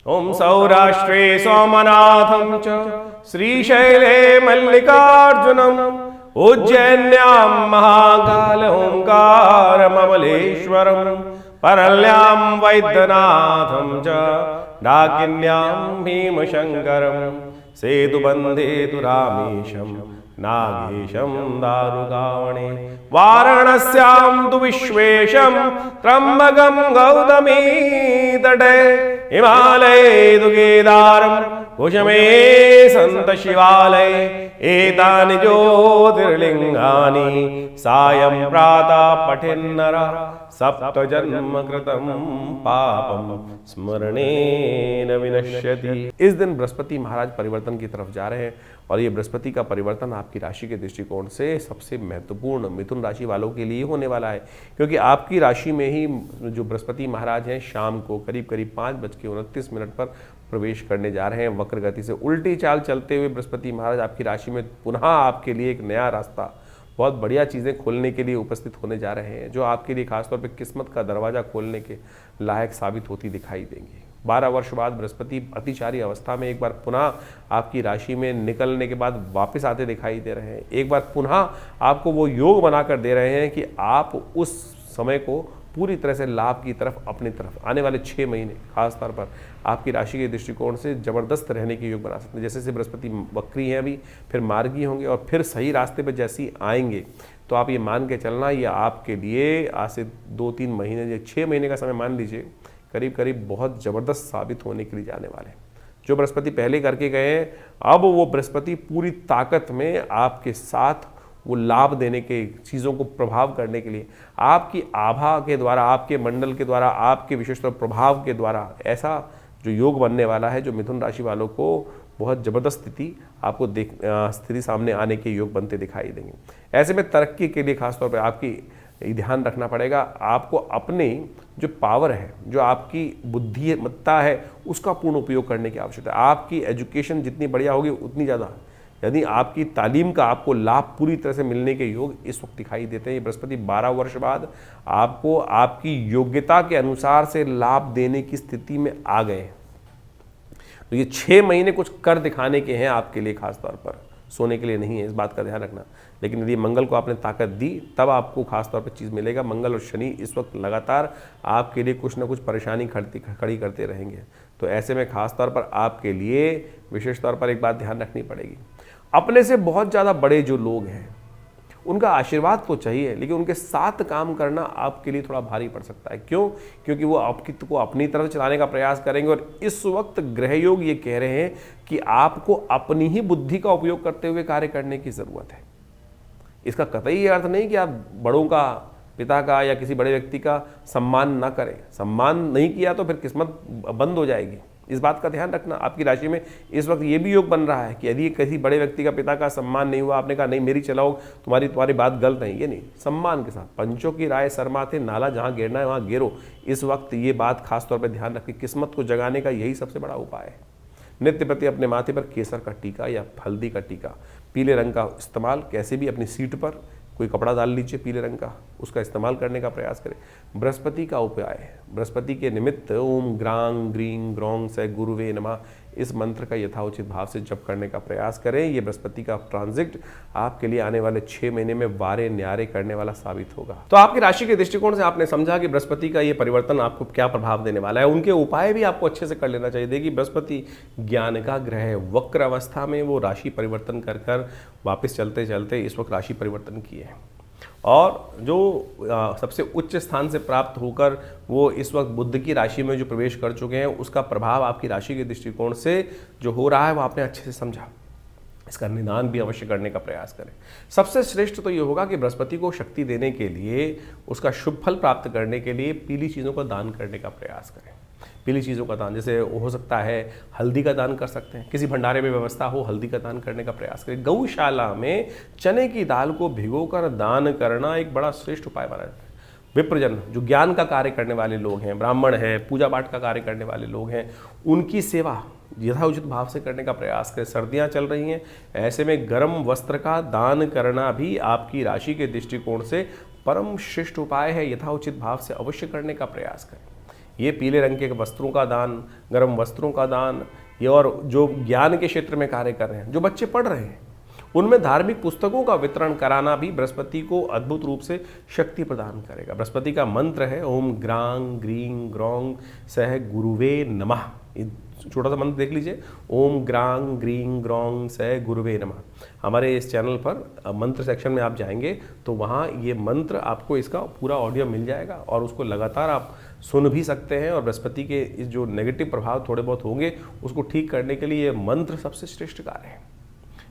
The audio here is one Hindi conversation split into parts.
ओम सौराष्ट्रे सोमनाथं च श्रीशैले मल्लिकार्जुनम् उज्जैन्यां महाकाल ओंकारममलेश्वरम् परल्यां वैद्यनाथं च डाकिन्यां भीमशङ्करम् सेतुबन्धे तु रामेशं नागेशं दारुकावणे वाराणस्यां तु विश्वेशं त्र्यम्बकं गौतमी तटे हिमालये तु केदारं कुशमे सन्त शिवालये एतानि ज्योतिर्लिङ्गानि सायं प्रातः पठेन्नरः सप्तजन्म कृतं पापं स्मरणेन विनश्यति। इस दिन बृहस्पति महाराज परिवर्तन की तरफ जा रहे हैं और ये बृहस्पति का परिवर्तन आपकी राशि के दृष्टिकोण से सबसे महत्वपूर्ण मिथुन राशि वालों के लिए होने वाला है, क्योंकि आपकी राशि में ही जो बृहस्पति महाराज हैं शाम को करीब 5:29 पर प्रवेश करने जा रहे हैं। वक्र गति से उल्टी चाल चलते हुए बृहस्पति महाराज आपकी राशि में पुनः आपके लिए एक नया रास्ता, बहुत बढ़िया चीज़ें खोलने के लिए उपस्थित होने जा रहे हैं, जो आपके लिए खासतौर पे किस्मत का दरवाज़ा खोलने के लायक साबित होती दिखाई देंगी। 12 वर्ष बाद बृहस्पति अतिचारी अवस्था में एक बार पुनः आपकी राशि में निकलने के बाद वापस आते दिखाई दे रहे हैं। एक बार पुनः आपको वो योग बनाकर दे रहे हैं कि आप उस समय को पूरी तरह से लाभ की तरफ अपनी तरफ आने वाले 6 महीने खासतौर पर आपकी राशि के दृष्टिकोण से जबरदस्त रहने के योग बना सकते हैं। जैसे जैसे बृहस्पति वक्री हैं अभी, फिर मार्गी होंगे और फिर सही रास्ते पर जैसे ही आएंगे तो आप ये मान के चलना, ये आपके लिए आज से 2-3 महीने या 6 महीने का समय मान लीजिए करीब करीब बहुत ज़बरदस्त साबित होने के लिए जाने वाले हैं। जो बृहस्पति पहले करके गए हैं, अब वो बृहस्पति पूरी ताकत में आपके साथ वो लाभ देने के, चीज़ों को प्रभाव करने के लिए आपकी आभा के द्वारा, आपके मंडल के द्वारा, आपके विशेषतः प्रभाव के द्वारा ऐसा जो योग बनने वाला है, जो मिथुन राशि वालों को बहुत ज़बरदस्त स्थिति आपको स्थिति सामने आने के योग बनते दिखाई देंगे। ऐसे में तरक्की के लिए खासतौर पर आपकी ध्यान रखना पड़ेगा। आपको अपने जो पावर है, जो आपकी बुद्धिमत्ता है, उसका पूर्ण उपयोग करने की आवश्यकता है। आपकी एजुकेशन जितनी बढ़िया होगी उतनी ज़्यादा, यदि आपकी तालीम का आपको लाभ पूरी तरह से मिलने के योग इस वक्त दिखाई देते हैं। ये बृहस्पति 12 वर्ष बाद आपको आपकी योग्यता के अनुसार से लाभ देने की स्थिति में आ गए हैं। तो ये 6 महीने कुछ कर दिखाने के हैं आपके लिए, खासतौर पर सोने के लिए नहीं है, इस बात का ध्यान रखना। लेकिन यदि मंगल को आपने ताकत दी तब आपको खासतौर पर चीज़ मिलेगा। मंगल और शनि इस वक्त लगातार आपके लिए कुछ ना कुछ परेशानी खड़ी करते रहेंगे। तो ऐसे में खासतौर पर आपके लिए विशेष तौर पर एक बात ध्यान रखनी पड़ेगी, अपने से बहुत ज़्यादा बड़े जो लोग हैं उनका आशीर्वाद तो चाहिए, लेकिन उनके साथ काम करना आपके लिए थोड़ा भारी पड़ सकता है। क्यों? क्योंकि वो आपकी को अपनी तरफ चलाने का प्रयास करेंगे और इस वक्त ग्रह योग ये कह रहे हैं कि आपको अपनी ही बुद्धि का उपयोग करते हुए कार्य करने की ज़रूरत है। इसका कतई ये अर्थ नहीं कि आप बड़ों का, पिता का या किसी बड़े व्यक्ति का सम्मान ना करें। सम्मान नहीं किया तो फिर किस्मत बंद हो जाएगी। इस बात का ध्यान रखना। आपकी राशि में इस वक्त ये भी योग बन रहा है कि यदि किसी बड़े व्यक्ति का, पिता का सम्मान नहीं हुआ, आपने कहा नहीं मेरी चलाओ, तुम्हारी बात गलत है, ये नहीं, सम्मान के साथ पंचों की राय सरमाथे, नाला जहाँ गिरना है वहाँ गिरो। इस वक्त ये बात खासतौर पर ध्यान रखें। किस्मत को जगाने का यही सबसे बड़ा उपाय है। नित्य प्रति अपने माथे पर केसर का टीका या हल्दी का टीका, पीले रंग का इस्तेमाल, कैसे भी अपनी सीट पर कोई कपड़ा डाल लीजिए पीले रंग का, उसका इस्तेमाल करने का प्रयास करें। बृहस्पति का उपाय है, बृहस्पति के निमित्त ओम ग्रांग ग्रीं ग्रौंग से गुरुवे नमः इस मंत्र का यथाउचित भाव से जप करने का प्रयास करें। ये बृहस्पति का ट्रांजिट आपके लिए आने वाले 6 महीने में वारे न्यारे करने वाला साबित होगा। तो आपकी राशि के दृष्टिकोण से आपने समझा कि बृहस्पति का ये परिवर्तन आपको क्या प्रभाव देने वाला है। उनके उपाय भी आपको अच्छे से कर लेना चाहिए। देखिए, बृहस्पति ज्ञान का ग्रह है, वक्र अवस्था में वो राशि परिवर्तन कर वापस चलते चलते इस वक्त राशि परिवर्तन किए हैं और जो सबसे उच्च स्थान से प्राप्त होकर वो इस वक्त बुध की राशि में जो प्रवेश कर चुके हैं, उसका प्रभाव आपकी राशि के दृष्टिकोण से जो हो रहा है वो आपने अच्छे से समझा। इसका निदान भी अवश्य करने का प्रयास करें। सबसे श्रेष्ठ तो ये होगा कि बृहस्पति को शक्ति देने के लिए, उसका शुभ फल प्राप्त करने के लिए पीली चीज़ों का दान करने का प्रयास करें। पीली चीज़ों का दान, जैसे हो सकता है हल्दी का दान कर सकते हैं, किसी भंडारे में व्यवस्था हो हल्दी का दान करने का प्रयास करें। गौशाला में चने की दाल को भिगोकर दान करना एक बड़ा श्रेष्ठ उपाय माना जाता है। विप्रजन, जो ज्ञान का कार्य करने वाले लोग हैं, ब्राह्मण हैं, पूजा पाठ का कार्य करने वाले लोग हैं, उनकी सेवा यथाउचित भाव से करने का प्रयास करें। सर्दियाँ चल रही हैं, ऐसे में गर्म वस्त्र का दान करना भी आपकी राशि के दृष्टिकोण से परम श्रेष्ठ उपाय है। यथाउचित भाव से अवश्य करने का प्रयास करें। ये पीले रंग के वस्त्रों का दान, गर्म वस्त्रों का दान, ये और जो ज्ञान के क्षेत्र में कार्य कर रहे हैं, जो बच्चे पढ़ रहे हैं, उनमें धार्मिक पुस्तकों का वितरण कराना भी बृहस्पति को अद्भुत रूप से शक्ति प्रदान करेगा। बृहस्पति का मंत्र है ओम ग्रांग ग्रीं ग्रौंग सह गुरुवे नमः। छोटा सा मंत्र देख लीजिए, ओम ग्रांग ग्रीं ग्रौंग सह गुरुवे नमः। हमारे इस चैनल पर मंत्र सेक्शन में आप जाएंगे तो वहाँ ये मंत्र आपको इसका पूरा ऑडियो मिल जाएगा और उसको लगातार आप सुन भी सकते हैं। और बृहस्पति के इस जो नेगेटिव प्रभाव थोड़े बहुत होंगे उसको ठीक करने के लिए ये मंत्र सबसे श्रेष्ठ कार्य है।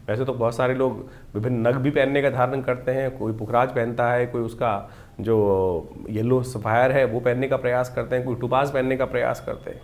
वैसे तो बहुत सारे लोग विभिन्न नग भी पहनने का धारण करते हैं, कोई पुखराज पहनता है, कोई उसका जो येलो सफायर है वो पहनने का प्रयास करते हैं, कोई टुपास पहनने का प्रयास करते हैं।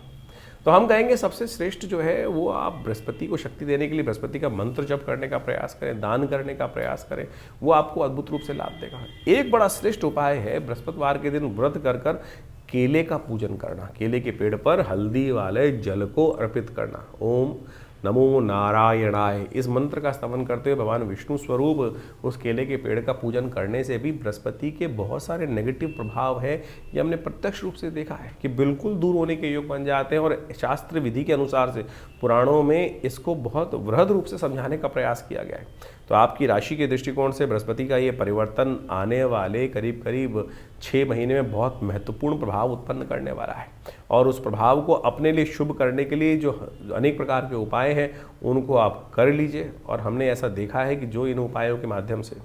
तो हम कहेंगे सबसे श्रेष्ठ जो है वो आप बृहस्पति को शक्ति देने के लिए बृहस्पति का मंत्र जप करने का प्रयास करें, दान करने का प्रयास करें, वो आपको अद्भुत रूप से लाभ देगा। एक बड़ा श्रेष्ठ उपाय है बृहस्पतिवार के दिन व्रत कर कर केले का पूजन करना, केले के पेड़ पर हल्दी वाले जल को अर्पित करना। ओम नमो नारायणाय इस मंत्र का स्तवन करते हुए भगवान विष्णु स्वरूप उस केले के पेड़ का पूजन करने से भी बृहस्पति के बहुत सारे नेगेटिव प्रभाव है, ये हमने प्रत्यक्ष रूप से देखा है कि बिल्कुल दूर होने के योग बन जाते हैं। और शास्त्र विधि के अनुसार से पुराणों में इसको बहुत वृहद रूप से समझाने का प्रयास किया गया है। तो आपकी राशि के दृष्टिकोण से बृहस्पति का ये परिवर्तन आने वाले करीब करीब 6 महीने में बहुत महत्वपूर्ण प्रभाव उत्पन्न करने वाला है। और उस प्रभाव को अपने लिए शुभ करने के लिए जो अनेक प्रकार के उपाय हैं उनको आप कर लीजिए। और हमने ऐसा देखा है कि जो इन उपायों के माध्यम से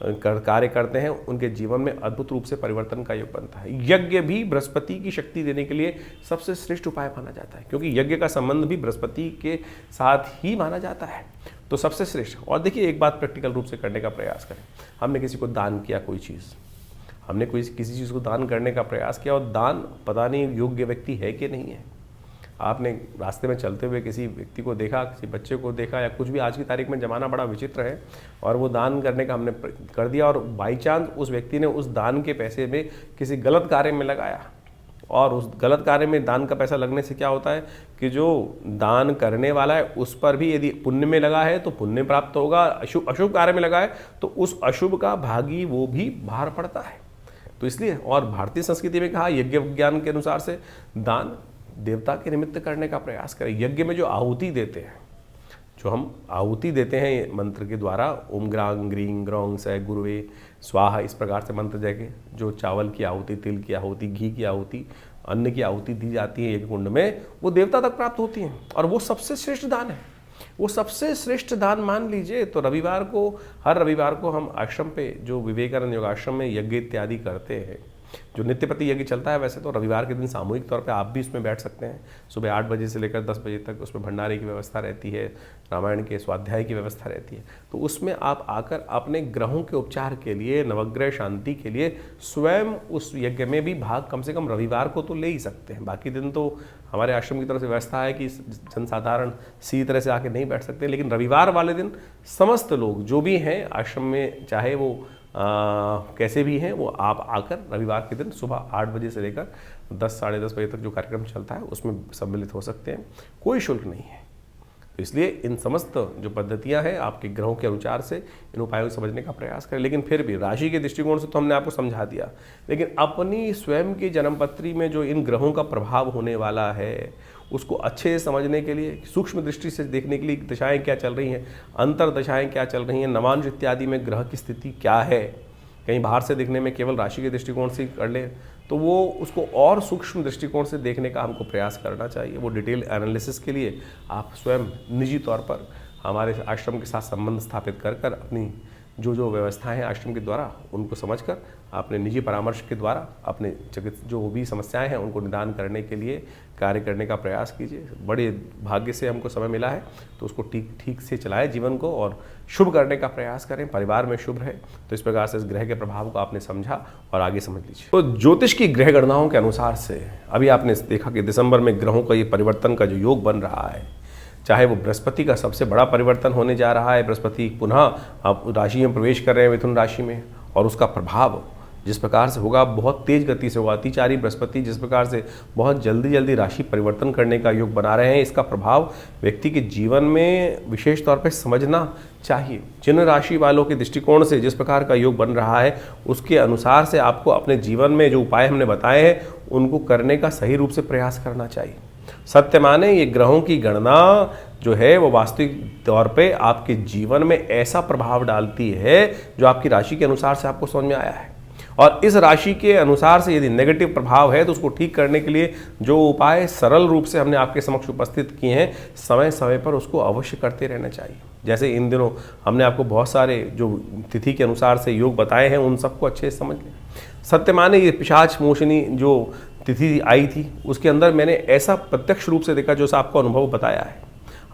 कार्य करते हैं उनके जीवन में अद्भुत रूप से परिवर्तन का योग बनता है। यज्ञ भी बृहस्पति की शक्ति देने के लिए सबसे श्रेष्ठ उपाय माना जाता है, क्योंकि यज्ञ का संबंध भी बृहस्पति के साथ ही माना जाता है। तो सबसे श्रेष्ठ। और देखिए एक बात प्रैक्टिकल रूप से करने का प्रयास करें। हमने किसी को दान किया, कोई चीज़ हमने किसी चीज़ को दान करने का प्रयास किया और दान पता नहीं योग्य व्यक्ति है कि नहीं है। आपने रास्ते में चलते हुए किसी व्यक्ति को देखा, किसी बच्चे को देखा या कुछ भी, आज की तारीख में ज़माना बड़ा विचित्र है, और वो दान करने का हमने कर दिया और बाई चांस उस व्यक्ति ने उस दान के पैसे में किसी गलत कार्य में लगाया। और उस गलत कार्य में दान का पैसा लगने से क्या होता है कि जो दान करने वाला है उस पर भी यदि पुण्य में लगा है तो पुण्य प्राप्त होगा, अशुभ कार्य में लगा है तो उस अशुभ का भागी वो भी बाहर पड़ता है। तो इसलिए, और भारतीय संस्कृति में कहा यज्ञ विज्ञान के अनुसार से दान देवता के निमित्त करने का प्रयास करें। यज्ञ में जो आहुति देते हैं, जो हम आहुति देते हैं मंत्र के द्वारा, ओम ग्रांग ग्रीं ग्रौंग सह गुरुवे स्वाहा, इस प्रकार से मंत्र जगह जो चावल की आहुति, तिल की आहुति, घी की आहुति, अन्न की आहुति दी जाती है यज्ञ कुंड में, वो देवता तक प्राप्त होती हैं। और वो सबसे श्रेष्ठ दान है, वो सबसे श्रेष्ठ दान मान लीजिए। तो रविवार को, हर रविवार को हम आश्रम पे जो विवेकानंद योगाश्रम में यज्ञ इत्यादि करते हैं, जो नित्यपति यज्ञ चलता है, वैसे तो रविवार के दिन सामूहिक तौर पे आप भी इसमें बैठ सकते हैं। सुबह 8 बजे से लेकर 10 बजे तक उसमें भंडारे की व्यवस्था रहती है, रामायण के स्वाध्याय की व्यवस्था रहती है। तो उसमें आप आकर अपने ग्रहों के उपचार के लिए, नवग्रह शांति के लिए स्वयं उस यज्ञ में भी भाग कम से कम रविवार को तो ले ही सकते हैं। बाकी दिन तो हमारे आश्रम की तरफ से व्यवस्था है कि जनसाधारण सीधी तरह से आके नहीं बैठ सकते, लेकिन रविवार वाले दिन समस्त लोग जो भी हैं आश्रम में, चाहे वो कैसे भी हैं, वो आप आकर रविवार के दिन सुबह 8 बजे से लेकर 10 साढ़े 10 बजे तक जो कार्यक्रम चलता है उसमें सम्मिलित हो सकते हैं। कोई शुल्क नहीं है। तो इसलिए इन समस्त जो पद्धतियां हैं आपके ग्रहों के अनुसार से इन उपायों को समझने का प्रयास करें। लेकिन फिर भी राशि के दृष्टिकोण से तो हमने आपको समझा दिया, लेकिन अपनी स्वयं की जन्मपत्री में जो इन ग्रहों का प्रभाव होने वाला है उसको अच्छे से समझने के लिए, सूक्ष्म दृष्टि से देखने के लिए दशाएं क्या चल रही हैं, अंतर दशाएं क्या चल रही हैं, नवांश इत्यादि में ग्रह की स्थिति क्या है, कहीं बाहर से देखने में केवल राशि के दृष्टिकोण से कर ले तो वो उसको और सूक्ष्म दृष्टिकोण से देखने का हमको प्रयास करना चाहिए। वो डिटेल एनालिसिस के लिए आप स्वयं निजी तौर पर हमारे आश्रम के साथ संबंध स्थापित कर कर अपनी जो व्यवस्थाएं हैं आश्रम के द्वारा उनको समझकर अपने निजी परामर्श के द्वारा अपने जो भी समस्याएं हैं उनको निदान करने के लिए कार्य करने का प्रयास कीजिए। बड़े भाग्य से हमको समय मिला है तो उसको ठीक से चलाएं जीवन को और शुभ करने का प्रयास करें, परिवार में शुभ रहे। तो इस प्रकार से इस ग्रह के प्रभाव को आपने समझा और आगे समझ लीजिए। तो ज्योतिष की ग्रह गणनाओं के अनुसार से अभी आपने देखा कि दिसंबर में ग्रहों का ये परिवर्तन का जो योग बन रहा है, चाहे वो बृहस्पति का सबसे बड़ा परिवर्तन होने जा रहा है, बृहस्पति पुनः आप राशि में प्रवेश कर रहे हैं मिथुन राशि में, और उसका प्रभाव जिस प्रकार से होगा बहुत तेज गति से होगा। अतिचारी बृहस्पति जिस प्रकार से बहुत जल्दी जल्दी राशि परिवर्तन करने का योग बना रहे हैं, इसका प्रभाव व्यक्ति के जीवन में विशेष तौर पे समझना चाहिए। जिन राशि वालों के दृष्टिकोण से जिस प्रकार का योग बन रहा है, उसके अनुसार से आपको अपने जीवन में जो उपाय हमने बताए हैं उनको करने का सही रूप से प्रयास करना चाहिए। सत्य माने ये ग्रहों की गणना जो है वो वास्तविक तौर पे आपके जीवन में ऐसा प्रभाव डालती है जो आपकी राशि के अनुसार से आपको समझ में आया है। और इस राशि के अनुसार से यदि नेगेटिव प्रभाव है तो उसको ठीक करने के लिए जो उपाय सरल रूप से हमने आपके समक्ष उपस्थित किए हैं, समय समय पर उसको अवश्य करते रहना चाहिए। जैसे इन दिनों हमने आपको बहुत सारे जो तिथि के अनुसार से योग बताए हैं, उन सबको अच्छे से समझ लें। सत्य माने ये पिशाच मोशनी जो तिथि आई थी, उसके अंदर मैंने ऐसा प्रत्यक्ष रूप से देखा जो आपको अनुभव बताया है।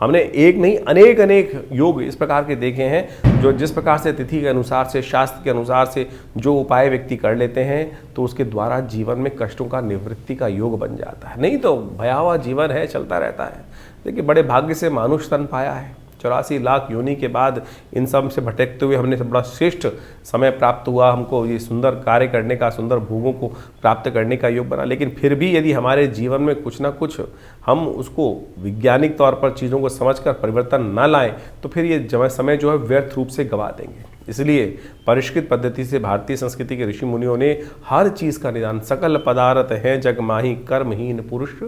हमने एक नहीं अनेक योग इस प्रकार के देखे हैं जो जिस प्रकार से तिथि के अनुसार से, शास्त्र के अनुसार से जो उपाय व्यक्ति कर लेते हैं तो उसके द्वारा जीवन में कष्टों का निवृत्ति का योग बन जाता है। नहीं तो भयावह जीवन है, चलता रहता है। देखिए, बड़े भाग्य से मानुष तन पाया है। 84 लाख योनि के बाद इन सब से भटकते हुए हमने बड़ा श्रेष्ठ समय प्राप्त हुआ, हमको ये सुंदर कार्य करने का, सुंदर भोगों को प्राप्त करने का योग बना। लेकिन फिर भी यदि हमारे जीवन में कुछ ना कुछ हम उसको वैज्ञानिक तौर पर चीज़ों को समझकर परिवर्तन ना लाएं तो फिर ये समय जो है व्यर्थ रूप से गवा देंगे। इसलिए परिष्कृत पद्धति से भारतीय संस्कृति के ऋषि मुनियों ने हर चीज़ का निदान, सकल पदार्थ है जग माही, कर्महीन पुरुष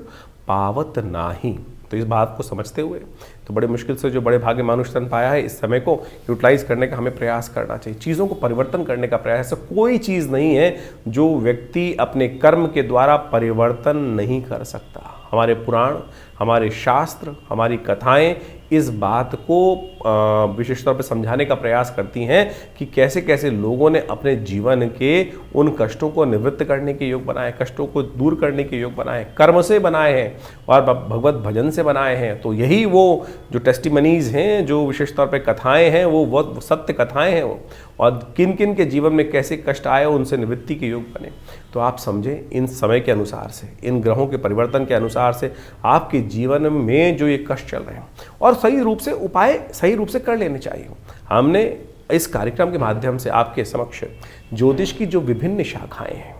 पावत नाही। तो इस बात को समझते हुए तो बड़े मुश्किल से जो बड़े भाग्य मानुष तन पाया है, इस समय को यूटिलाइज करने का हमें प्रयास करना चाहिए। चीज़ों को परिवर्तन करने का प्रयास। ऐसा कोई चीज़ नहीं है जो व्यक्ति अपने कर्म के द्वारा परिवर्तन नहीं कर सकता। हमारे पुराण, हमारे शास्त्र, हमारी कथाएं इस बात को विशेष तौर पर समझाने का प्रयास करती हैं कि कैसे कैसे लोगों ने अपने जीवन के उन कष्टों को निवृत्त करने के योग बनाए, कष्टों को दूर करने के योग बनाए, कर्म से बनाए हैं और भगवत भजन से बनाए हैं। तो यही वो जो टेस्टिमनीज हैं, जो विशेष तौर पर कथाएं हैं, वो सत्य कथाएं हैं वो। और किन किन के जीवन में कैसे कष्ट आए, उनसे निवृत्ति के योग बने। तो आप समझें, इन समय के अनुसार से, इन ग्रहों के परिवर्तन के अनुसार से आपके जीवन में जो ये कष्ट चल रहे हैं और सही रूप से उपाय सही रूप से कर लेने चाहिए। हमने इस कार्यक्रम के माध्यम से आपके समक्ष ज्योतिष की जो विभिन्न शाखाएं हैं,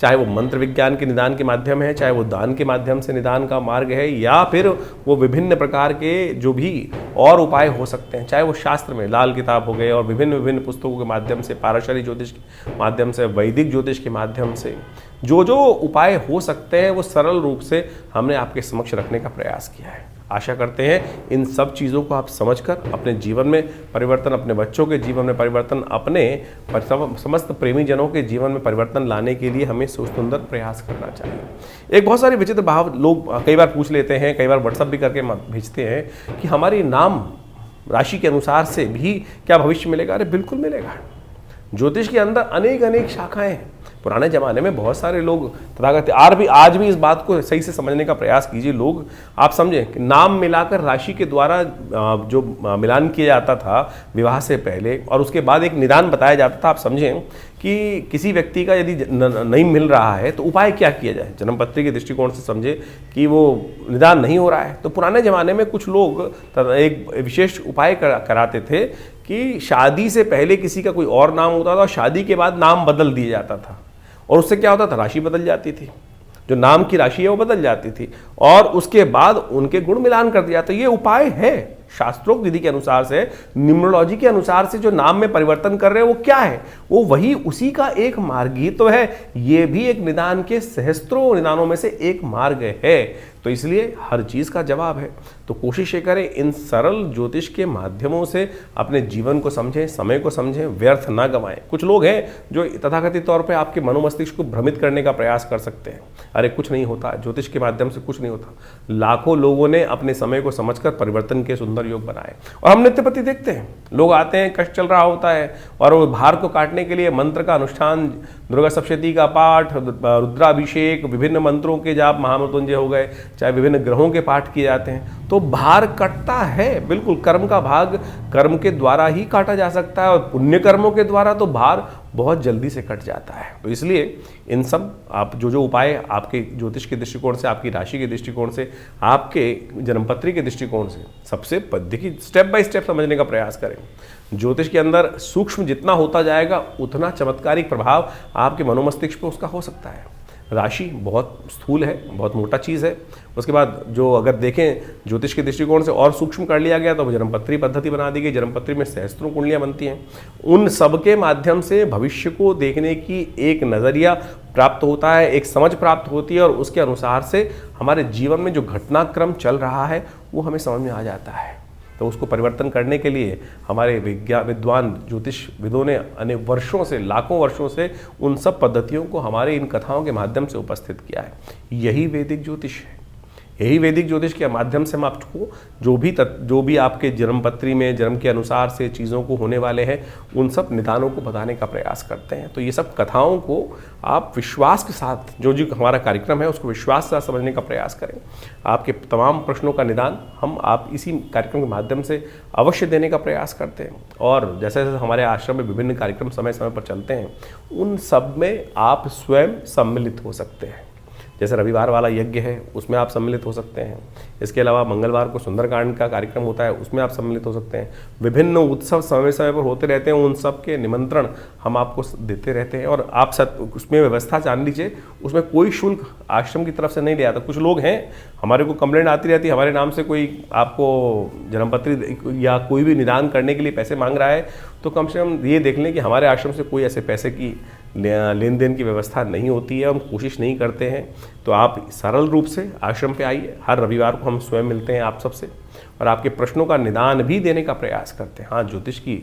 चाहे वो मंत्र विज्ञान के निदान के माध्यम है, चाहे वो दान के माध्यम से निदान का मार्ग है, या फिर वो विभिन्न प्रकार के जो भी और उपाय हो सकते हैं, चाहे वो शास्त्र में लाल किताब हो गए और विभिन्न पुस्तकों के माध्यम से, पाराशरी ज्योतिष के माध्यम से, वैदिक ज्योतिष के माध्यम से जो जो उपाय हो सकते हैं वो सरल रूप से हमने आपके समक्ष रखने का प्रयास किया है। आशा करते हैं इन सब चीज़ों को आप समझकर अपने जीवन में परिवर्तन, अपने बच्चों के जीवन में परिवर्तन, अपने समस्त प्रेमी जनों के जीवन में परिवर्तन लाने के लिए हमें सुंदर प्रयास करना चाहिए। एक बहुत सारे विचित्र भाव लोग कई बार पूछ लेते हैं, कई बार व्हाट्सअप भी करके भेजते हैं कि हमारी नाम राशि के अनुसार से भी क्या भविष्य मिलेगा। अरे बिल्कुल मिलेगा। ज्योतिष के अंदर अनेक शाखाएं हैं। पुराने ज़माने में बहुत सारे लोग तथागत आज भी इस बात को सही से समझने का प्रयास कीजिए। लोग, आप समझें कि नाम मिलाकर राशि के द्वारा जो मिलान किया जाता था विवाह से पहले और उसके बाद एक निदान बताया जाता था। आप समझें कि किसी व्यक्ति का यदि नहीं मिल रहा है तो उपाय क्या किया जाए। जन्मपत्री के दृष्टिकोण से समझे कि वो निदान नहीं हो रहा है तो पुराने ज़माने में कुछ लोग एक विशेष उपाय कराते थे कि शादी से पहले किसी का कोई और नाम होता था और शादी के बाद नाम बदल दिया जाता था और उससे क्या होता था, राशि बदल जाती थी, जो नाम की राशि है वो बदल जाती थी और उसके बाद उनके गुण मिलान कर दिया। तो ये उपाय है शास्त्रोक्त विधि के अनुसार से, न्यूमरोलॉजी के अनुसार से जो नाम में परिवर्तन कर रहे हैं वो क्या है, वो वही उसी का एक मार्ग ही तो है। ये भी एक निदान के सहस्त्रों निदानों में से एक मार्ग है। तो इसलिए हर चीज़ का जवाब है। तो कोशिश ये करें इन सरल ज्योतिष के माध्यमों से अपने जीवन को समझें, समय को समझें, व्यर्थ ना गंवाएं। कुछ लोग हैं जो तथाकथित तौर पे आपके मनोमस्तिष्क को भ्रमित करने का प्रयास कर सकते हैं। अरे कुछ नहीं होता, ज्योतिष के माध्यम से कुछ नहीं होता। लाखों लोगों ने अपने समय को समझकर परिवर्तन के सुंदर योग बनाए और हम नित्य प्रति देखते हैं। लोग आते हैं, कष्ट चल रहा होता है और वो भार को काटने के लिए मंत्र का अनुष्ठान, दुर्गा सप्तशती का पाठ, रुद्राभिषेक, विभिन्न मंत्रों के जाप, महामृत्युंजय हो गए, चाहे विभिन्न ग्रहों के पाठ किए जाते हैं। तो भार कटता है, बिल्कुल। कर्म का भाग कर्म के द्वारा ही काटा जा सकता है और पुण्य कर्मों के द्वारा तो भार बहुत जल्दी से कट जाता है। तो इसलिए इन सब आप जो उपाय आपके ज्योतिष के दृष्टिकोण से, आपकी राशि के दृष्टिकोण से, आपके जन्मपत्री के दृष्टिकोण से सबसे देखिए स्टेप बाय स्टेप समझने का प्रयास करें। ज्योतिष के अंदर सूक्ष्म जितना होता जाएगा उतना चमत्कारिक प्रभाव आपके मनोमस्तिष्क पर उसका हो सकता है। राशि बहुत स्थूल है, बहुत मोटा चीज़ है। उसके बाद जो अगर देखें ज्योतिष के दृष्टिकोण से और सूक्ष्म कर लिया गया तो जन्मपत्री पद्धति बना दी गई। जन्मपत्री में सहस्त्रों कुंडलियाँ बनती हैं। उन सब के माध्यम से भविष्य को देखने की एक नज़रिया प्राप्त होता है, एक समझ प्राप्त होती है और उसके अनुसार से हमारे जीवन में जो घटनाक्रम चल रहा है वो हमें समझ में आ जाता है। तो उसको परिवर्तन करने के लिए हमारे विद्वान ज्योतिष विदों ने अनेक वर्षों से, लाखों वर्षों से उन सब पद्धतियों को हमारे इन कथाओं के माध्यम से उपस्थित किया है। यही वैदिक ज्योतिष है। यही वैदिक ज्योतिष के माध्यम से हम आपको जो भी आपके जन्मपत्री में जन्म के अनुसार से चीज़ों को होने वाले हैं उन सब निदानों को बताने का प्रयास करते हैं। तो ये सब कथाओं को आप विश्वास के साथ, जो हमारा कार्यक्रम है उसको विश्वास के साथ समझने का प्रयास करें। आपके तमाम प्रश्नों का निदान आप इसी कार्यक्रम के माध्यम से अवश्य देने का प्रयास करते हैं। और जैसे जैसे हमारे आश्रम में विभिन्न कार्यक्रम समय समय पर चलते हैं उन सब में आप स्वयं सम्मिलित हो सकते हैं। जैसे रविवार वाला यज्ञ है उसमें आप सम्मिलित हो सकते हैं। इसके अलावा मंगलवार को सुंदरकांड का कार्यक्रम होता है उसमें आप सम्मिलित हो सकते हैं। विभिन्न उत्सव समय समय पर होते रहते हैं, उन सब के निमंत्रण हम आपको देते रहते हैं। और आप उसमें व्यवस्था जान लीजिए, उसमें कोई शुल्क आश्रम की तरफ से नहीं लिया था। कुछ लोग हैं, हमारे को कंप्लेंट आती रहती है, हमारे नाम से कोई आपको जन्मपत्री या कोई भी निदान करने के लिए पैसे मांग रहा है, तो कम से कम ये देख लें कि हमारे आश्रम से कोई ऐसे पैसे की लेन देन की व्यवस्था नहीं होती है, हम कोशिश नहीं करते हैं। तो आप सरल रूप से आश्रम पे आइए। हर रविवार को हम स्वयं मिलते हैं आप सबसे और आपके प्रश्नों का निदान भी देने का प्रयास करते हैं। हाँ, ज्योतिष की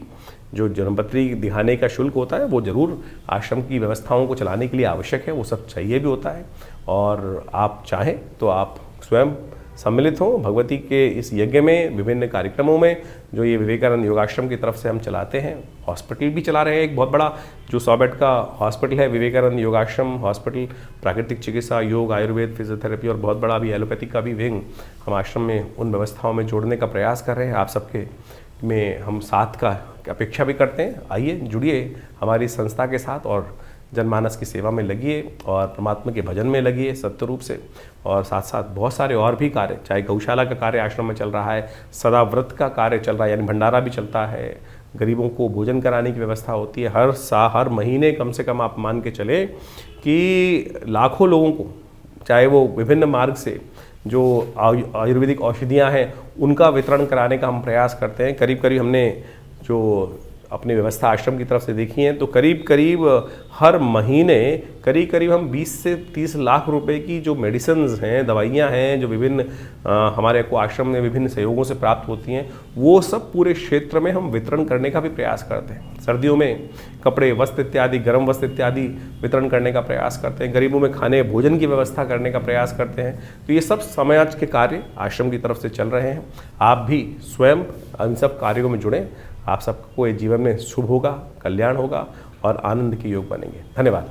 जो जन्मपत्री दिखाने का शुल्क होता है वो जरूर आश्रम की व्यवस्थाओं को चलाने के लिए आवश्यक है, वो सब चाहिए भी होता है। और आप चाहें तो आप स्वयं सम्मिलित हों भगवती के इस यज्ञ में, विभिन्न कार्यक्रमों में जो ये विवेकानंद योगाश्रम की तरफ से हम चलाते हैं। हॉस्पिटल भी चला रहे हैं, एक बहुत बड़ा जो 100 बेड का हॉस्पिटल है विवेकानंद योगाश्रम हॉस्पिटल। प्राकृतिक चिकित्सा, योग, आयुर्वेद, फिजियोथेरेपी और बहुत बड़ा भी एलोपैथिक का भी विंग हम आश्रम में उन व्यवस्थाओं में जोड़ने का प्रयास कर रहे हैं। आप सबके में हम साथ का अपेक्षा भी करते हैं। आइए, जुड़िए हमारी संस्था के साथ और जनमानस की सेवा में लगिए और परमात्मा के भजन में लगिए सत्य रूप से। और साथ साथ बहुत सारे और भी कार्य, चाहे गौशाला का कार्य आश्रम में चल रहा है, सदा व्रत का कार्य चल रहा है, यानी भंडारा भी चलता है, गरीबों को भोजन कराने की व्यवस्था होती है। हर महीने कम से कम आप मान के चले कि लाखों लोगों को, चाहे वो विभिन्न मार्ग से जो आयुर्वेदिक औषधियाँ हैं उनका वितरण कराने का हम प्रयास करते हैं। करीब करीब हमने जो अपनी व्यवस्था आश्रम की तरफ से देखी है तो करीब करीब हर महीने करीब हम 20 से 30 लाख रुपए की जो मेडिसिन्स हैं, दवाइयाँ हैं, जो विभिन्न हमारे को आश्रम में विभिन्न सहयोगों से प्राप्त होती हैं, वो सब पूरे क्षेत्र में हम वितरण करने का भी प्रयास करते हैं। सर्दियों में कपड़े, वस्त्र इत्यादि, गर्म वस्त्र इत्यादि वितरण करने का प्रयास करते हैं। गरीबों में खाने भोजन की व्यवस्था करने का प्रयास करते हैं। तो ये सब समाज के कार्य आश्रम की तरफ से चल रहे हैं। आप भी स्वयं इन सब कार्यों में जुड़ें। आप सबको ये जीवन में शुभ होगा, कल्याण होगा और आनंद के योग बनेंगे। धन्यवाद।